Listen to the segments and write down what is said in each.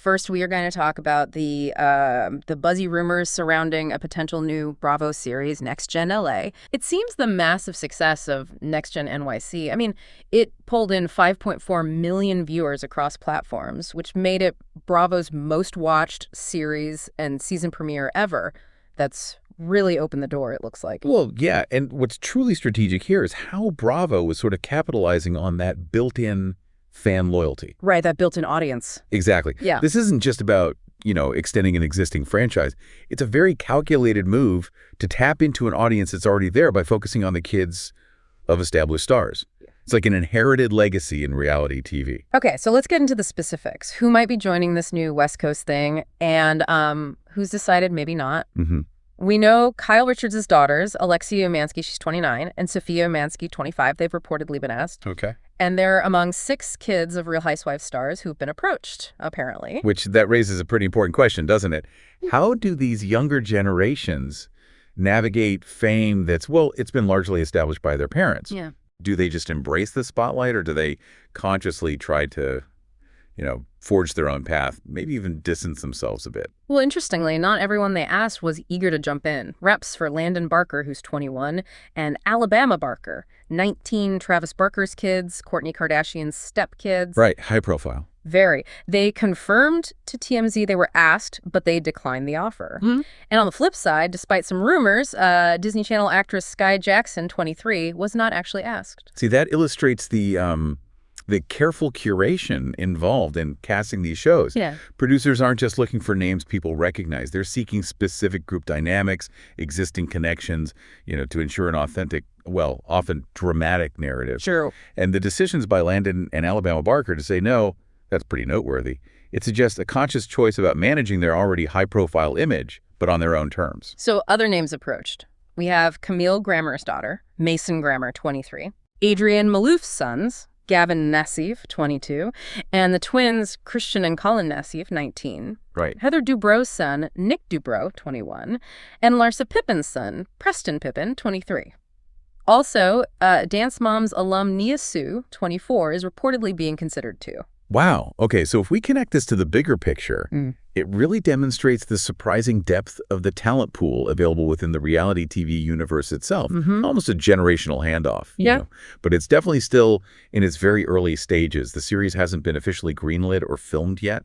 First, we are going to talk about the buzzy rumors surrounding a potential new Bravo series, Next Gen LA. It seems the massive success of Next Gen NYC, I mean, it pulled in 5.4 million viewers across platforms, which made it Bravo's most watched series and season premiere ever. That's really opened the door, it looks like. Well, yeah, and what's truly strategic here is how Bravo was sort of capitalizing on that built-in fan loyalty. Right, that built-in audience. Exactly. Yeah. This isn't just about, extending an existing franchise. It's a very calculated move to tap into an audience that's already there by focusing on the kids of established stars. It's like an inherited legacy in reality TV. Okay, so let's get into the specifics. Who might be joining this new West Coast thing, and who's decided maybe not? Mm-hmm. We know Kyle Richards' daughters, Alexia Umansky, she's 29, and Sophia Umansky, 25. They've reportedly been asked. Okay. And they're among 6 kids of Real Housewives stars who've been approached, apparently. Which that raises a pretty important question, doesn't it? How do these younger generations navigate fame that's, well, it's been largely established by their parents? Yeah. Do they just embrace the spotlight, or do they consciously try to, forge their own path, maybe even distance themselves a bit? Well, interestingly, not everyone they asked was eager to jump in. Reps for Landon Barker, who's 21, and Alabama Barker, 19, Travis Barker's kids, Kourtney Kardashian's stepkids. Right, high profile. Very. They confirmed to TMZ they were asked, but they declined the offer. Mm-hmm. And on the flip side, despite some rumors, Disney Channel actress Sky Jackson, 23, was not actually asked. See, that illustrates the careful curation involved in casting these shows. Yeah. Producers aren't just looking for names people recognize. They're seeking specific group dynamics, existing connections, to ensure an authentic, well, often dramatic narrative. True. And the decisions by Landon and Alabama Barker to say no, that's pretty noteworthy. It suggests a conscious choice about managing their already high-profile image, but on their own terms. So other names approached. We have Camille Grammer's daughter, Mason Grammer, 23, Adrienne Maloof's sons, Gavin Nassif, 22, and the twins, Christian and Colin Nassif, 19. Right. Heather Dubrow's son, Nick Dubrow, 21, and Larsa Pippen's son, Preston Pippen, 23. Also, Dance Moms alum Nia Sioux, 24, is reportedly being considered too. Wow. Okay, so if we connect this to the bigger picture, it really demonstrates the surprising depth of the talent pool available within the reality TV universe itself. Mm-hmm. Almost a generational handoff. Yeah. But it's definitely still in its very early stages. The series hasn't been officially greenlit or filmed yet.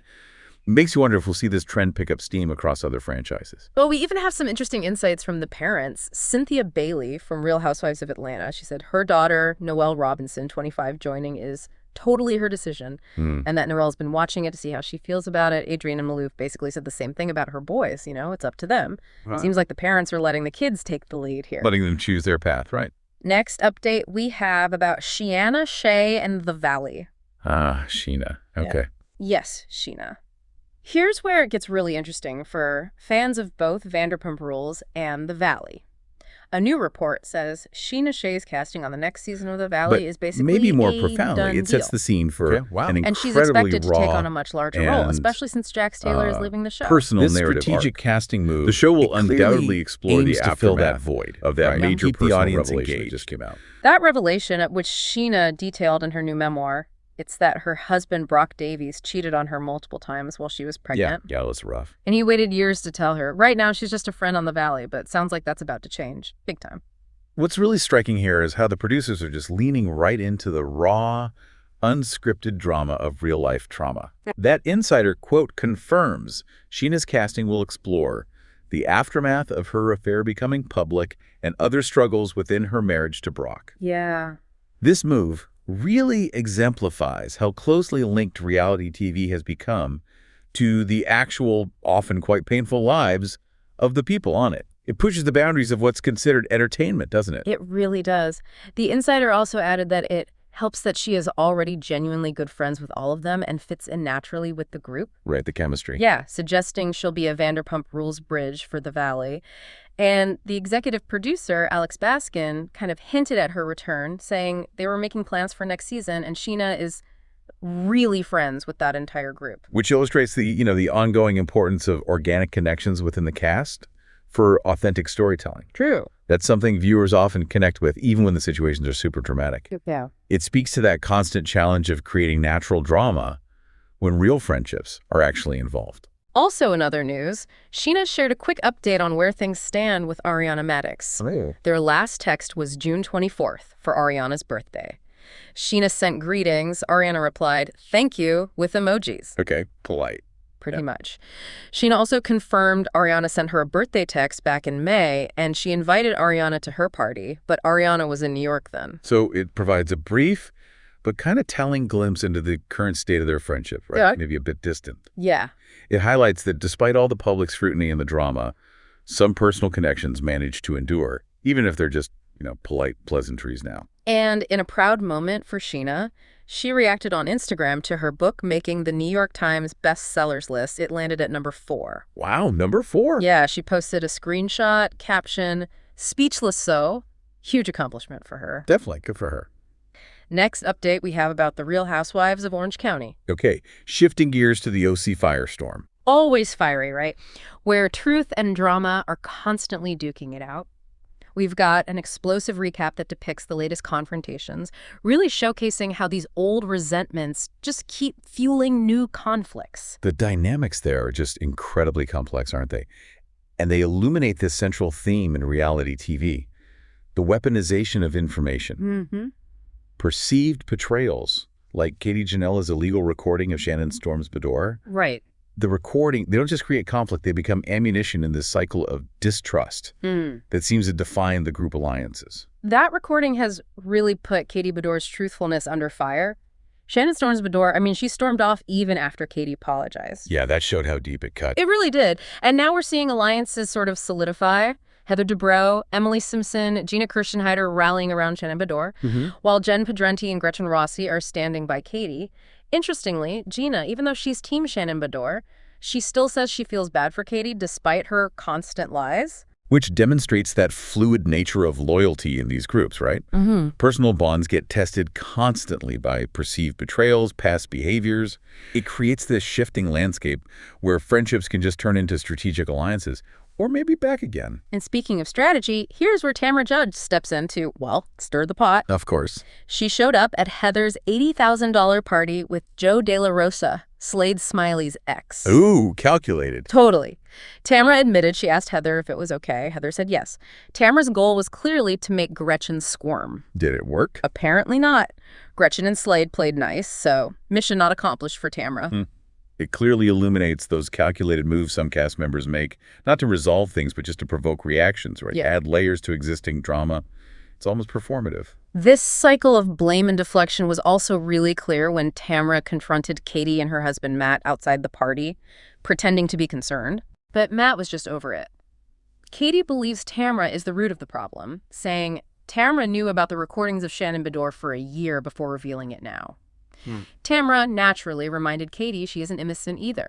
It makes you wonder if we'll see this trend pick up steam across other franchises. Well, we even have some interesting insights from the parents. Cynthia Bailey from Real Housewives of Atlanta, she said her daughter, Noelle Robinson, 25, joining is totally her decision, and that Noelle's been watching it to see how she feels about it. Adrienne Maloof basically said the same thing about her boys. It's up to them. Right. It seems like the parents are letting the kids take the lead here. Letting them choose their path, right. Next update we have about Scheana Shay and the Valley. Scheana. Okay. Yeah. Yes, Scheana. Here's where it gets really interesting for fans of both Vanderpump Rules and The Valley. A new report says Scheana Shay's casting on the next season of The Valley is basically maybe more a profoundly, done it sets deal. the scene for an incredibly and she's expected to take raw on a much larger role, especially since Jax Taylor is leaving the show. Personal This narrative strategic arc. casting move. The show will undoubtedly explore the aims to fill that aftermath void of that major Keep the personal audience revelation that engaged. just came out. That revelation, which Scheana detailed in her new memoir, it's that her husband, Brock Davies, cheated on her multiple times while she was pregnant. Yeah, it was rough. And he waited years to tell her. Right now, she's just a friend on The Valley, but sounds like that's about to change. Big time. What's really striking here is how the producers are just leaning right into the raw, unscripted drama of real-life trauma. That insider, quote, confirms Scheana's casting will explore the aftermath of her affair becoming public and other struggles within her marriage to Brock. Yeah. This move really exemplifies how closely linked reality TV has become to the actual, often quite painful lives of the people on it. It pushes the boundaries of what's considered entertainment, doesn't it? It really does. The insider also added that it helps that she is already genuinely good friends with all of them and fits in naturally with the group. Right, the chemistry. Yeah, suggesting she'll be a Vanderpump Rules bridge for The Valley. And the executive producer, Alex Baskin, kind of hinted at her return, saying they were making plans for next season, and Scheana is really friends with that entire group. Which illustrates the ongoing importance of organic connections within the cast for authentic storytelling. True. That's something viewers often connect with, even when the situations are super dramatic. Yeah. It speaks to that constant challenge of creating natural drama when real friendships are actually involved. Also in other news, Scheana shared a quick update on where things stand with Ariana Madix. Oh. Their last text was June 24th for Ariana's birthday. Scheana sent greetings. Ariana replied, "Thank you," with emojis. Okay, polite. Pretty much. Scheana also confirmed Ariana sent her a birthday text back in May, and she invited Ariana to her party, but Ariana was in New York then. So it provides a brief but kind of telling glimpse into the current state of their friendship, right? Yeah. Maybe a bit distant. Yeah. It highlights that despite all the public scrutiny and the drama, some personal connections manage to endure, even if they're just, polite pleasantries now. And in a proud moment for Scheana, she reacted on Instagram to her book making the New York Times bestsellers list. It landed at number 4. Wow, number 4? Yeah, she posted a screenshot, caption, "Speechless so." Huge accomplishment for her. Definitely, good for her. Next update we have about the Real Housewives of Orange County. Okay, shifting gears to the OC firestorm. Always fiery, right? Where truth and drama are constantly duking it out. We've got an explosive recap that depicts the latest confrontations, really showcasing how these old resentments just keep fueling new conflicts. The dynamics there are just incredibly complex, aren't they? And they illuminate this central theme in reality TV, the weaponization of information. Mm-hmm. Perceived betrayals, like Katie Janela's illegal recording of Shannon Storm's boudoir. Right. The recording, they don't just create conflict, they become ammunition in this cycle of distrust that seems to define the group alliances. That recording has really put Katie Bedore's truthfulness under fire. Shannon Storm's boudoir, she stormed off even after Katie apologized. Yeah, that showed how deep it cut. It really did. And now we're seeing alliances sort of solidify. Heather Dubrow, Emily Simpson, Gina Kirschenheiter rallying around Shannon Bedore, while Jenn Pedrenti and Gretchen Rossi are standing by Katie. Interestingly, Gina, even though she's team Shannon Bedore, she still says she feels bad for Katie despite her constant lies. Which demonstrates that fluid nature of loyalty in these groups, right? Personal bonds get tested constantly by perceived betrayals, past behaviors. It creates this shifting landscape where friendships can just turn into strategic alliances, or maybe back again. And speaking of strategy, here's where Tamra Judge steps in to, stir the pot. Of course. She showed up at Heather's $80,000 party with Joe De La Rosa, Slade Smiley's ex. Ooh, calculated. Totally. Tamra admitted she asked Heather if it was okay. Heather said yes. Tamra's goal was clearly to make Gretchen squirm. Did it work? Apparently not. Gretchen and Slade played nice, so mission not accomplished for Tamra. It clearly illuminates those calculated moves some cast members make, not to resolve things, but just to provoke reactions, right? Yeah. Add layers to existing drama. It's almost performative. This cycle of blame and deflection was also really clear when Tamra confronted Katie and her husband Matt outside the party, pretending to be concerned. But Matt was just over it. Katie believes Tamra is the root of the problem, saying Tamra knew about the recordings of Shannon Bedore for a year before revealing it now. Tamra naturally reminded Katie she isn't innocent either.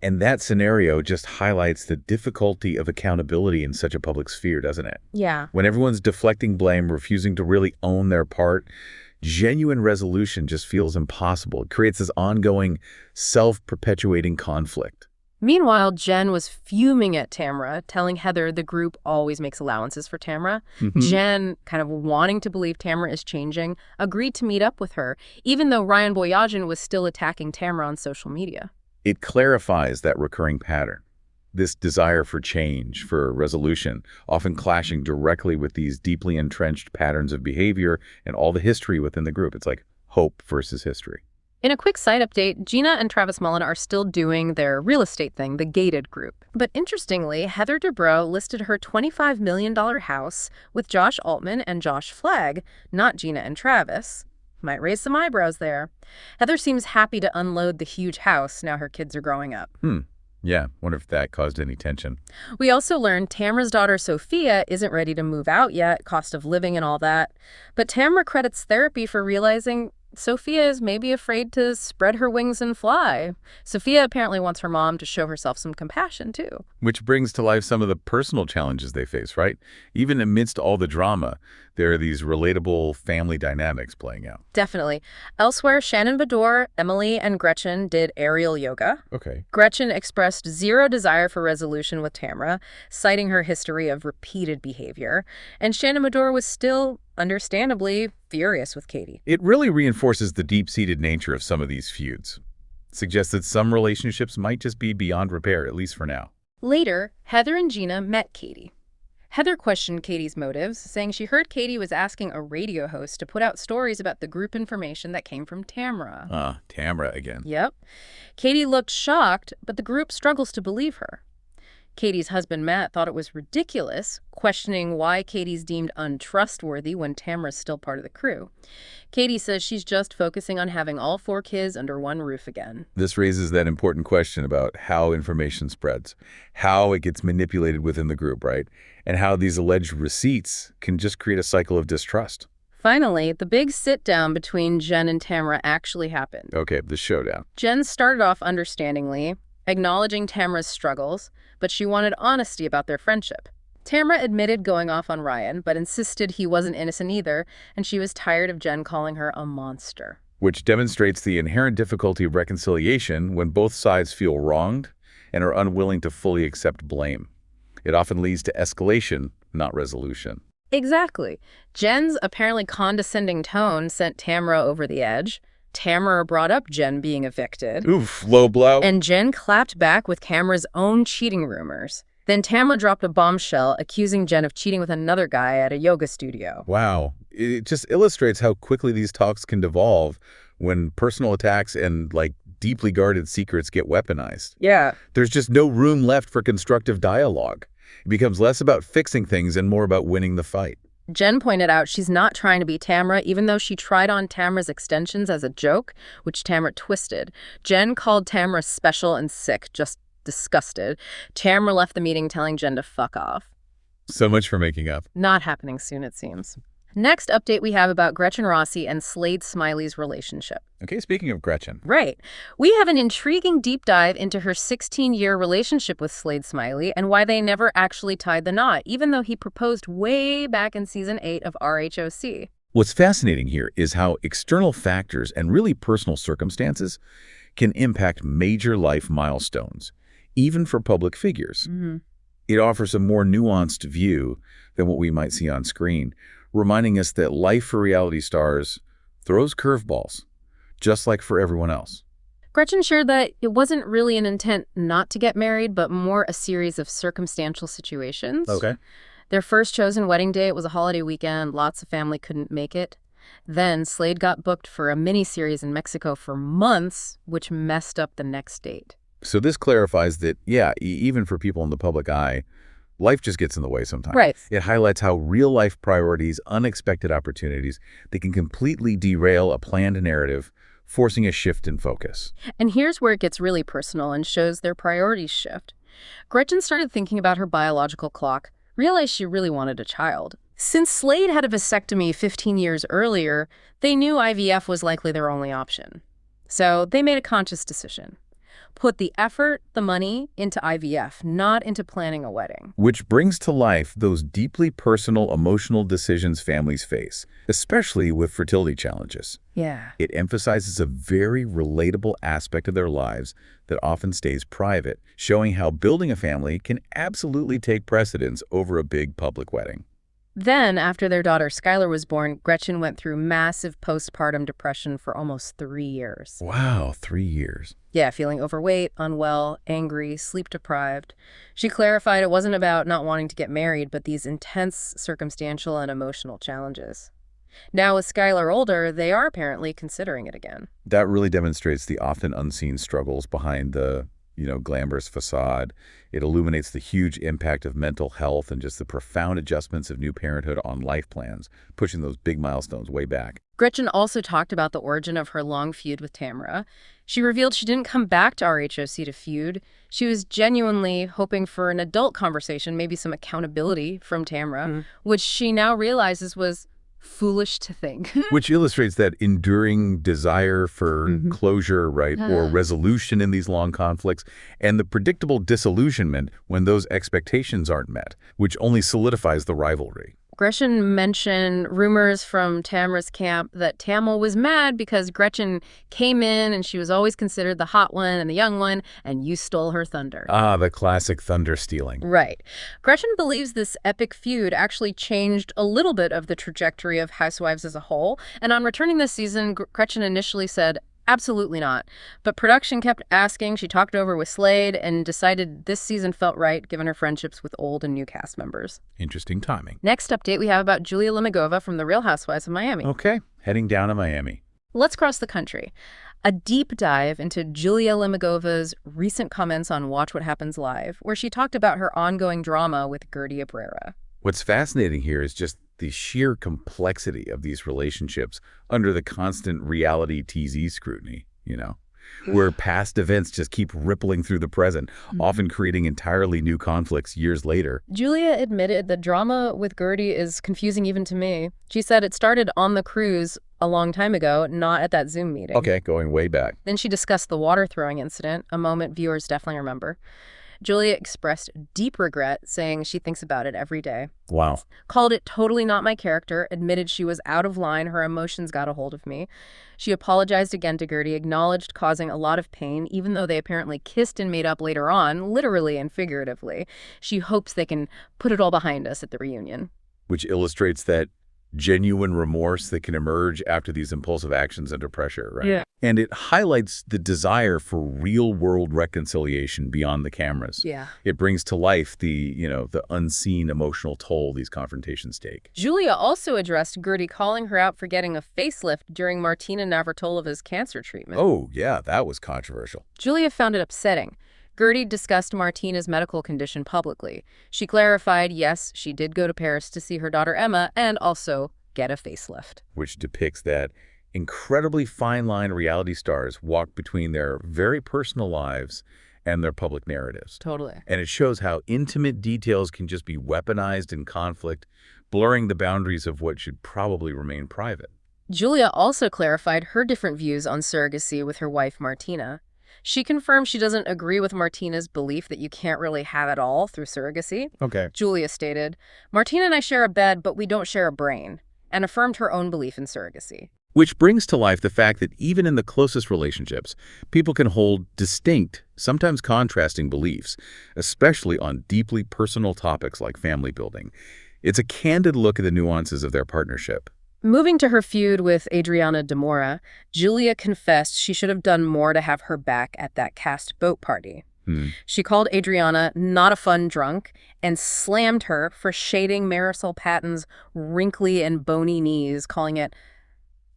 And that scenario just highlights the difficulty of accountability in such a public sphere, doesn't it? Yeah. When everyone's deflecting blame, refusing to really own their part, genuine resolution just feels impossible. It creates this ongoing, self-perpetuating conflict. Meanwhile, Jenn was fuming at Tamra, telling Heather the group always makes allowances for Tamra. Jenn, kind of wanting to believe Tamra is changing, agreed to meet up with her, even though Ryan Boyajian was still attacking Tamra on social media. It clarifies that recurring pattern, this desire for change, for resolution, often clashing directly with these deeply entrenched patterns of behavior and all the history within the group. It's like hope versus history. In a quick side update, Gina and Travis Mullen are still doing their real estate thing, the Gated Group. But interestingly, Heather Dubrow listed her $25 million house with Josh Altman and Josh Flagg, not Gina and Travis. Might raise some eyebrows there. Heather seems happy to unload the huge house now her kids are growing up. Yeah, wonder if that caused any tension. We also learned Tamra's daughter Sophia isn't ready to move out yet, cost of living and all that. But Tamra credits therapy for realizing Sophia is maybe afraid to spread her wings and fly. Sophia apparently wants her mom to show herself some compassion, too. Which brings to life some of the personal challenges they face, right? Even amidst all the drama, there are these relatable family dynamics playing out. Definitely. Elsewhere, Shannon Bedore, Emily, and Gretchen did aerial yoga. Okay. Gretchen expressed zero desire for resolution with Tamra, citing her history of repeated behavior. And Shannon Bedore was still, understandably, furious with Katie. It really reinforces the deep-seated nature of some of these feuds. Suggests that some relationships might just be beyond repair, at least for now. Later, Heather and Gina met Katie. Heather questioned Katie's motives, saying she heard Katie was asking a radio host to put out stories about the group information that came from Tamra. Tamra again. Yep. Katie looked shocked, but the group struggles to believe her. Katie's husband, Matt, thought it was ridiculous, questioning why Katie's deemed untrustworthy when Tamra's still part of the crew. Katie says she's just focusing on having all 4 kids under one roof again. This raises that important question about how information spreads, how it gets manipulated within the group, right? And how these alleged receipts can just create a cycle of distrust. Finally, the big sit-down between Jenn and Tamra actually happened. Okay, the showdown. Jenn started off understandingly, acknowledging Tamra's struggles, but she wanted honesty about their friendship. Tamra admitted going off on Ryan, but insisted he wasn't innocent either, and she was tired of Jenn calling her a monster. Which demonstrates the inherent difficulty of reconciliation when both sides feel wronged and are unwilling to fully accept blame. It often leads to escalation, not resolution. Exactly. Jenn's apparently condescending tone sent Tamra over the edge. Tamra brought up Jenn being evicted. Oof, low blow. And Jenn clapped back with Tamra's own cheating rumors. Then Tamra dropped a bombshell accusing Jenn of cheating with another guy at a yoga studio. Wow. It just illustrates how quickly these talks can devolve when personal attacks and, deeply guarded secrets get weaponized. Yeah. There's just no room left for constructive dialogue. It becomes less about fixing things and more about winning the fight. Jenn pointed out she's not trying to be Tamra, even though she tried on Tamra's extensions as a joke, which Tamra twisted. Jenn called Tamra special and sick, just disgusted. Tamra left the meeting telling Jenn to fuck off. So much for making up. Not happening soon, it seems. Next update we have about Gretchen Rossi and Slade Smiley's relationship. Okay, speaking of Gretchen. Right. We have an intriguing deep dive into her 16-year relationship with Slade Smiley and why they never actually tied the knot, even though he proposed way back in Season 8 of RHOC. What's fascinating here is how external factors and really personal circumstances can impact major life milestones, even for public figures. Mm-hmm. It offers a more nuanced view than what we might see on screen, reminding us that life for reality stars throws curveballs, just like for everyone else. Gretchen shared that it wasn't really an intent not to get married, but more a series of circumstantial situations. Okay. Their first chosen wedding day, it was a holiday weekend. Lots of family couldn't make it. Then Slade got booked for a mini-series in Mexico for months, which messed up the next date. So this clarifies that, even for people in the public eye, life just gets in the way sometimes. Right. It highlights how real-life priorities, unexpected opportunities, they can completely derail a planned narrative, forcing a shift in focus. And here's where it gets really personal and shows their priorities shift. Gretchen started thinking about her biological clock, realized she really wanted a child. Since Slade had a vasectomy 15 years earlier, they knew IVF was likely their only option. So they made a conscious decision. Put the effort, the money, into IVF, not into planning a wedding. Which brings to life those deeply personal, emotional decisions families face, especially with fertility challenges. Yeah. It emphasizes a very relatable aspect of their lives that often stays private, showing how building a family can absolutely take precedence over a big public wedding. Then, after their daughter Skylar was born, Gretchen went through massive postpartum depression for almost 3 years. Wow, 3 years. Yeah, feeling overweight, unwell, angry, sleep-deprived. She clarified it wasn't about not wanting to get married, but these intense circumstantial and emotional challenges. Now, with Skylar older, they are apparently considering it again. That really demonstrates the often unseen struggles behind the, glamorous facade. It illuminates the huge impact of mental health and just the profound adjustments of new parenthood on life plans, pushing those big milestones way back. Gretchen also talked about the origin of her long feud with Tamra. She revealed she didn't come back to RHOC to feud. She was genuinely hoping for an adult conversation, maybe some accountability from Tamra, which she now realizes was foolish to think. Which illustrates that enduring desire for closure, right, or resolution in these long conflicts, and the predictable disillusionment when those expectations aren't met, which only solidifies the rivalry. Gretchen mentioned rumors from Tamra's camp that Tamra was mad because Gretchen came in and she was always considered the hot one and the young one, and you stole her thunder. Ah, the classic thunder stealing. Right. Gretchen believes this epic feud actually changed a little bit of the trajectory of Housewives as a whole, and on returning this season, Gretchen initially said, Absolutely not. But production kept asking, she talked it over with Slade, and decided this season felt right given her friendships with old and new cast members. Interesting timing. Next update we have about Julia Lemigova from The Real Housewives of Miami. Okay, heading down to Miami. Let's cross the country. A deep dive into Julia Lemigova's recent comments on Watch What Happens Live, where she talked about her ongoing drama with Gertie Abrera. What's fascinating here is just the sheer complexity of these relationships under the constant reality TZ scrutiny, where past events just keep rippling through the present, often creating entirely new conflicts years later. Julia admitted the drama with Gertie is confusing even to me. She said it started on the cruise a long time ago, not at that Zoom meeting. Okay, going way back. Then she discussed the water throwing incident, a moment viewers definitely remember. Julia expressed deep regret, saying she thinks about it every day. Wow. Called it totally not my character, admitted she was out of line, her emotions got a hold of me. She apologized again to Gertie, acknowledged causing a lot of pain, even though they apparently kissed and made up later on, literally and figuratively. She hopes they can put it all behind us at the reunion. Which illustrates that genuine remorse that can emerge after these impulsive actions under pressure, right? Yeah. And it highlights the desire for real-world reconciliation beyond the cameras. Yeah. It brings to life the unseen emotional toll these confrontations take. Julia also addressed Gertie calling her out for getting a facelift during Martina Navratilova's cancer treatment. Oh, yeah, that was controversial. Julia found it upsetting. Gertie discussed Martina's medical condition publicly. She clarified, yes, she did go to Paris to see her daughter Emma and also get a facelift. Which depicts that incredibly fine line reality stars walk between their very personal lives and their public narratives. Totally. And it shows how intimate details can just be weaponized in conflict, blurring the boundaries of what should probably remain private. Julia also clarified her different views on surrogacy with her wife Martina. She confirmed she doesn't agree with Martina's belief that you can't really have it all through surrogacy. Okay. Julia stated, Martina and I share a bed, but we don't share a brain, and affirmed her own belief in surrogacy. Which brings to life the fact that even in the closest relationships, people can hold distinct, sometimes contrasting beliefs, especially on deeply personal topics like family building. It's a candid look at the nuances of their partnership. Moving to her feud with Adriana Demora, Julia confessed she should have done more to have her back at that cast boat party. She called Adriana not a fun drunk and slammed her for shading Marisol Patton's wrinkly and bony knees, calling it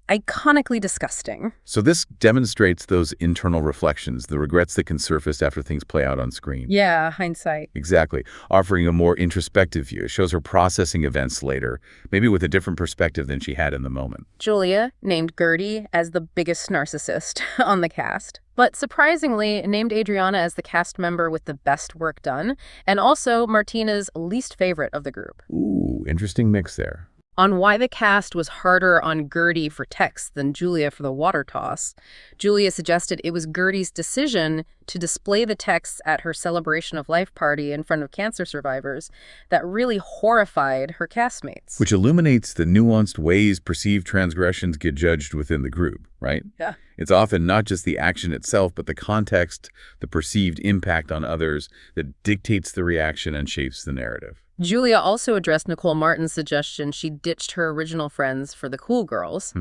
iconically disgusting. So this demonstrates those internal reflections, the regrets that can surface after things play out on screen. Yeah, hindsight. Exactly. Offering a more introspective view. It shows her processing events later, maybe with a different perspective than she had in the moment. Julia named Gertie as the biggest narcissist on the cast, but surprisingly named Adriana as the cast member with the best work done, and also Martina's least favorite of the group. Ooh, interesting mix there. On why the cast was harder on Gertie for texts than Julia for the water toss, Julia suggested it was Gertie's decision to display the texts at her celebration of life party in front of cancer survivors that really horrified her castmates. Which illuminates the nuanced ways perceived transgressions get judged within the group, right? Yeah. It's often not just the action itself, but the context, the perceived impact on others that dictates the reaction and shapes the narrative. Julia also addressed Nicole Martin's suggestion she ditched her original friends for the cool girls.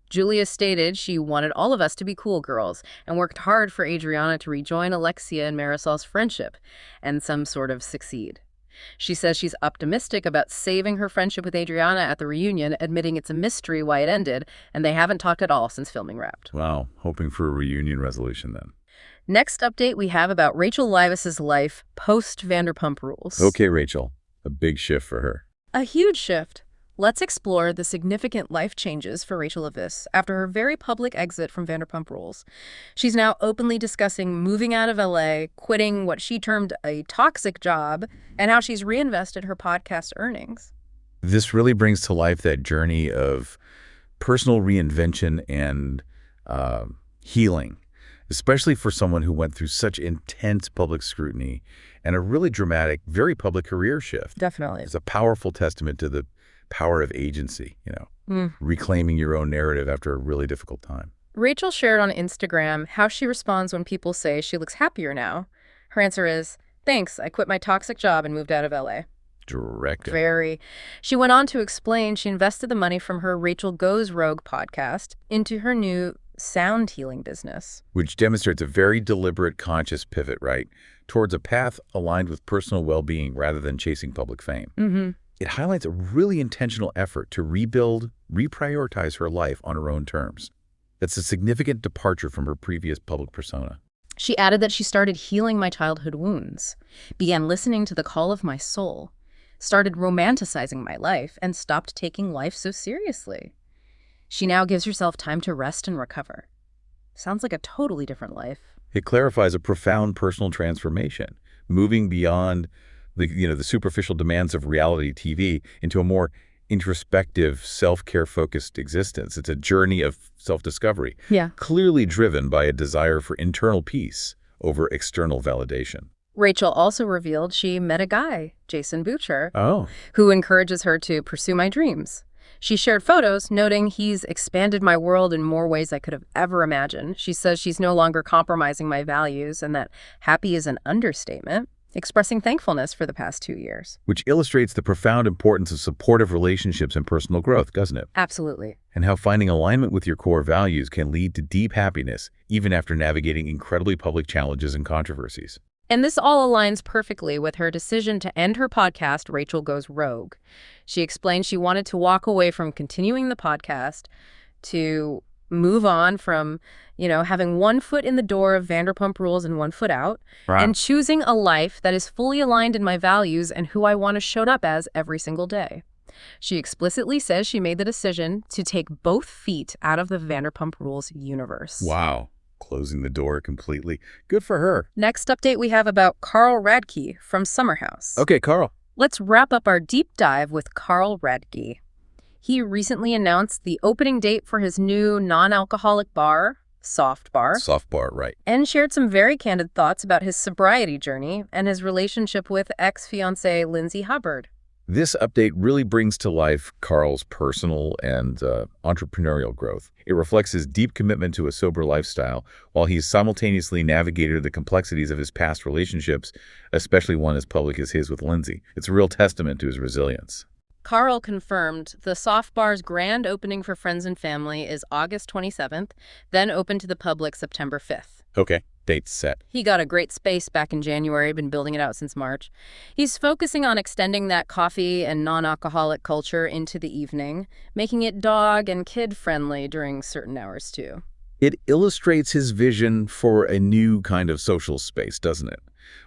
Julia stated she wanted all of us to be cool girls and worked hard for Adriana to rejoin Alexia and Marisol's friendship and some sort of succeed. She says she's optimistic about saving her friendship with Adriana at the reunion, admitting it's a mystery why it ended, and they haven't talked at all since filming wrapped. Wow, hoping for a reunion resolution then. Next update we have about Rachel Leviss' life post Vanderpump Rules. Okay, Rachel. A big shift for her. A huge shift. Let's explore the significant life changes for Rachel Leviss after her very public exit from Vanderpump Rules. She's now openly discussing moving out of LA, quitting what she termed a toxic job, and how she's reinvested her podcast earnings. This really brings to life that journey of personal reinvention and healing, especially for someone who went through such intense public scrutiny and a really dramatic, very public career shift. Definitely. It's a powerful testament to the power of agency, reclaiming your own narrative after a really difficult time. Rachel shared on Instagram how she responds when people say she looks happier now. Her answer is, thanks, I quit my toxic job and moved out of LA. Direct. Very. She went on to explain she invested the money from her Rachel Goes Rogue podcast into her new sound healing business. Which demonstrates a very deliberate, conscious pivot, right, towards a path aligned with personal well-being rather than chasing public fame. Mm-hmm. It highlights a really intentional effort to rebuild, reprioritize her life on her own terms. That's a significant departure from her previous public persona. She added that she started healing my childhood wounds, began listening to the call of my soul, started romanticizing my life, and stopped taking life so seriously. She now gives herself time to rest and recover. Sounds like a totally different life. It clarifies a profound personal transformation, moving beyond the superficial demands of reality TV into a more introspective, self-care-focused existence. It's a journey of self-discovery, clearly driven by a desire for internal peace over external validation. Rachel also revealed she met a guy, Jason Butcher, Oh. who encourages her to pursue my dreams. She shared photos, noting he's expanded my world in more ways I could have ever imagined. She says she's no longer compromising my values and that happy is an understatement, expressing thankfulness for the past 2 years. Which illustrates the profound importance of supportive relationships and personal growth, doesn't it? Absolutely. And how finding alignment with your core values can lead to deep happiness, even after navigating incredibly public challenges and controversies. And this all aligns perfectly with her decision to end her podcast, Rachel Goes Rogue. She explained she wanted to walk away from continuing the podcast to move on from, having one foot in the door of Vanderpump Rules and one foot out, and choosing a life that is fully aligned in my values and who I want to show up as every single day. She explicitly says she made the decision to take both feet out of the Vanderpump Rules universe. Wow. Closing the door completely. Good for her. Next update we have about Carl Radke from Summer House. Okay, Carl. Let's wrap up our deep dive with Carl Radke. He recently announced the opening date for his new non-alcoholic bar, Soft Bar. Soft Bar, right. And shared some very candid thoughts about his sobriety journey and his relationship with ex-fiancée Lindsay Hubbard. This update really brings to life Carl's personal and entrepreneurial growth. It reflects his deep commitment to a sober lifestyle, while he's simultaneously navigated the complexities of his past relationships, especially one as public as his with Lindsay. It's a real testament to his resilience. Carl confirmed the Soft Bar's grand opening for friends and family is August 27th, then open to the public September 5th. Okay. Date's set. He got a great space back in January, been building it out since March. He's focusing on extending that coffee and non-alcoholic culture into the evening, making it dog and kid-friendly during certain hours, too. It illustrates his vision for a new kind of social space, doesn't it?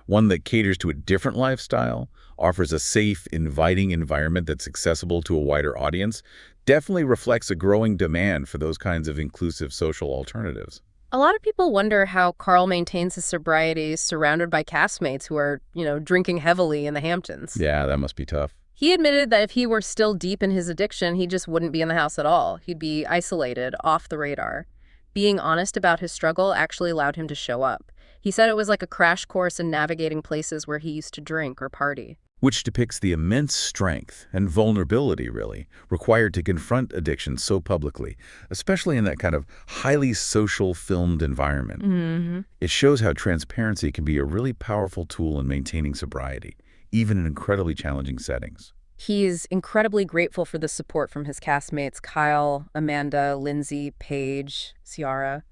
One that caters to a different lifestyle, offers a safe, inviting environment that's accessible to a wider audience, definitely reflects a growing demand for those kinds of inclusive social alternatives. A lot of people wonder how Carl maintains his sobriety surrounded by castmates who are, drinking heavily in the Hamptons. Yeah, that must be tough. He admitted that if he were still deep in his addiction, he just wouldn't be in the house at all. He'd be isolated, off the radar. Being honest about his struggle actually allowed him to show up. He said it was like a crash course in navigating places where he used to drink or party. Which depicts the immense strength and vulnerability, really, required to confront addiction so publicly, especially in that kind of highly social filmed environment. Mm-hmm. It shows how transparency can be a really powerful tool in maintaining sobriety, even in incredibly challenging settings. He's incredibly grateful for the support from his castmates, Kyle, Amanda, Lindsay, Paige, Ciara.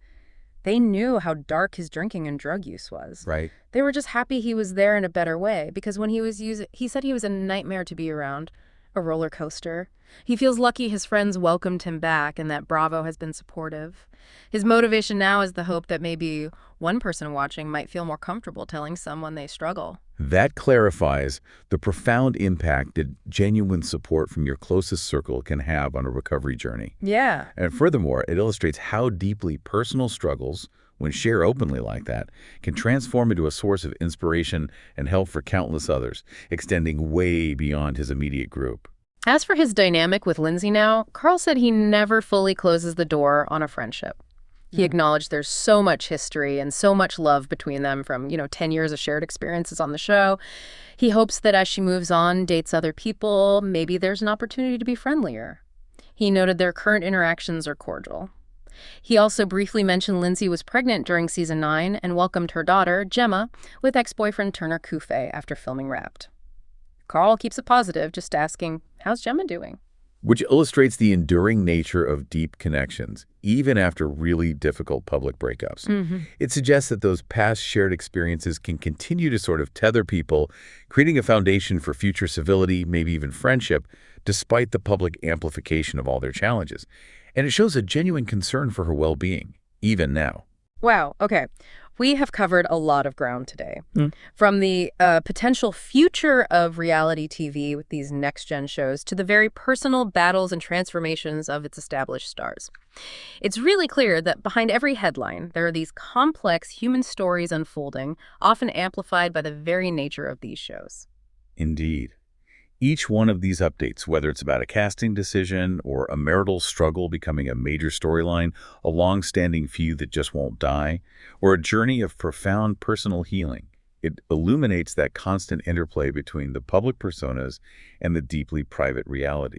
They knew how dark his drinking and drug use was. Right. They were just happy he was there in a better way, because when he said he was a nightmare to be around, a roller coaster. He feels lucky his friends welcomed him back and that Bravo has been supportive. His motivation now is the hope that maybe one person watching might feel more comfortable telling someone they struggle. That clarifies the profound impact that genuine support from your closest circle can have on a recovery journey. Yeah. And furthermore, it illustrates how deeply personal struggles, when shared openly like that, can transform into a source of inspiration and help for countless others, extending way beyond his immediate group. As for his dynamic with Lindsay now, Carl said he never fully closes the door on a friendship. He acknowledged there's so much history and so much love between them from, 10 years of shared experiences on the show. He hopes that as she moves on, dates other people, maybe there's an opportunity to be friendlier. He noted their current interactions are cordial. He also briefly mentioned Lindsay was pregnant during season 9 and welcomed her daughter, Gemma, with ex-boyfriend Turner Koufe after filming Wrapped. Carl keeps it positive, just asking, how's Gemma doing? which illustrates the enduring nature of deep connections, even after really difficult public breakups. It suggests that those past shared experiences can continue to sort of tether people, creating a foundation for future civility, maybe even friendship, despite the public amplification of all their challenges. And it shows a genuine concern for her well-being, even now. Wow, okay. We have covered a lot of ground today. From the potential future of reality TV with these next-gen shows to the very personal battles and transformations of its established stars. It's really clear that behind every headline, there are these complex human stories unfolding, often amplified by the very nature of these shows. Indeed. Each one of these updates, whether it's about a casting decision or a marital struggle becoming a major storyline, a long-standing feud that just won't die, or a journey of profound personal healing, it illuminates that constant interplay between the public personas and the deeply private reality.